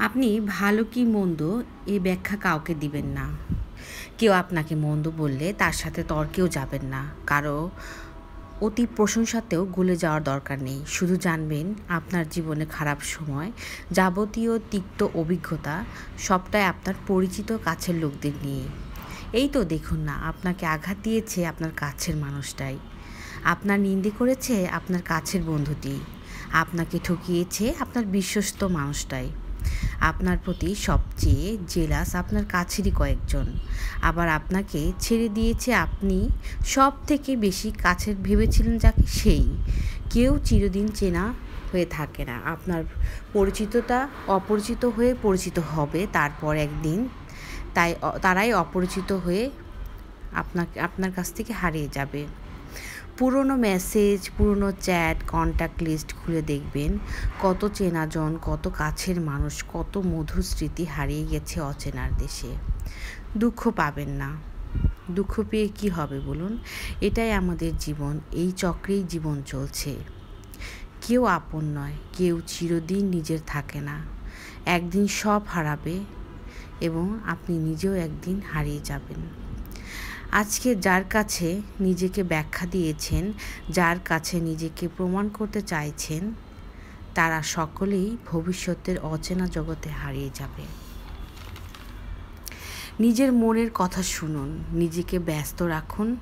আপনি ভালো কি মন্দ এই ব্যাখ্যা কাউকে দিবেন না। কেউ আপনাকে মন্দ বললে তার সাথে তর্কেও যাবেন না। কারো অতি প্রশংসাতেও গলে যাওয়ার দরকার নেই। শুধু জানবেন আপনার জীবনে খারাপ সময়, যাবতীয় তিক্ত অভিজ্ঞতা সবটাই আপনার পরিচিত কাছের লোকদের নিয়ে। এই তো দেখুন না, আপনাকে আঘাত দিয়েছে আপনার কাছের মানুষটাই, আপনার নিন্দে করেছে আপনার কাছের বন্ধুটি, আপনাকে ঠকিয়েছে আপনার বিশ্বস্ত মানুষটাই, আপনার প্রতি সবচেয়ে জেলাস আপনার কাছেরই কয়েকজন, আবার আপনাকে ছেড়ে দিয়েছে আপনি সব থেকে বেশি কাছের ভেবেছিলেন যাকে সেই। কেউ চিরদিন চেনা হয়ে থাকে না। আপনার পরিচিতটা অপরিচিত হয়ে পরিচিত হবে তারপর একদিন, তাই তারাই অপরিচিত হয়ে আপনার কাছ থেকে হারিয়ে যাবে। পুরনো মেসেজ, পুরনো চ্যাট, কন্ট্যাক্ট লিস্ট খুলে দেখবেন কত চেনাজন, কত কাছের মানুষ, কত মধুর স্মৃতি হারিয়ে গেছে অচেনার দেশে। দুঃখ পাবেন না। দুঃখ পেয়ে কী হবে বলুন? এটাই আমাদের জীবন, এই চক্রেই জীবন চলছে। কেউ আপন নয়, কেউ চিরদিন নিজের থাকে না। একদিন সব হারাবে এবং আপনি নিজেও একদিন হারিয়ে যাবেন। আজকে যার কাছে নিজেকে ব্যাখ্যা দিয়েছেন, যার কাছে নিজেকে প্রমাণ করতে চাইছেন, তারা সকলেই ভবিষ্যতের অচেনা জগতে হারিয়ে যাবে। নিজের মনের কথা শুনুন, নিজেকে ব্যস্ত রাখুন,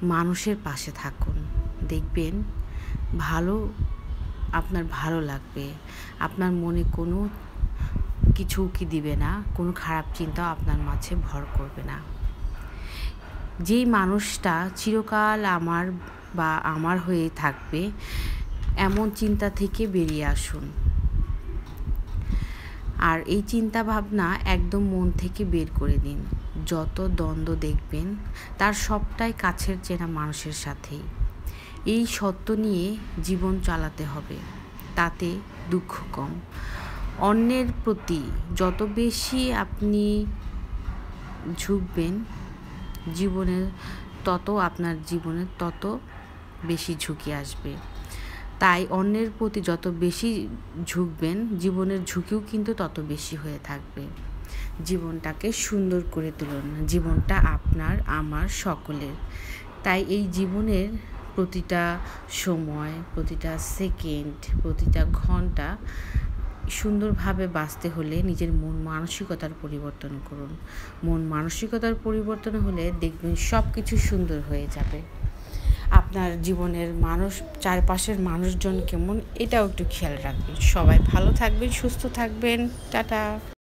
মানুষের পাশে থাকুন। দেখবেন আপনার ভালো লাগবে। আপনার মনে কোনো কিছু উকি দিবে না, কোনো খারাপ চিন্তাও আপনার মাঝে ভর করবে না। যেই মানুষটা চিরকাল আমার হয়ে থাকবে, এমন চিন্তা থেকে বেরিয়ে আসুন। আর এই চিন্তা ভাবনা একদম মন থেকে বের করে দিন। যত দ্বন্দ্ব দেখবেন তার সবটাই কাছের চেনা মানুষের সাথেই। এই সত্য নিয়ে জীবন চালাতে হবে, তাতে দুঃখ কম। অন্যের প্রতি যত বেশি আপনি ঝুঁকবেন আপনার জীবনে তত বেশি ঝুঁকি আসবে। তাই অন্যের প্রতি যত বেশি ঝুঁকবেন, জীবনের ঝুঁকিও কিন্তু তত বেশি হয়ে থাকবে। জীবনটাকে সুন্দর করে তুলুন। জীবনটা আপনার, আমার, সকলের। তাই এই জীবনের প্রতিটা সময়, প্রতিটা সেকেন্ড, প্রতিটা ঘন্টা সুন্দরভাবে বাঁচতে হলে নিজের মন মানসিকতার পরিবর্তন করুন। মন মানসিকতার পরিবর্তন হলে দেখবেন সব কিছু সুন্দর হয়ে যাবে। আপনার জীবনের চারপাশের মানুষজন কেমন, এটাও একটু খেয়াল রাখবেন। সবাই ভালো থাকবেন, সুস্থ থাকবেন। টাটা।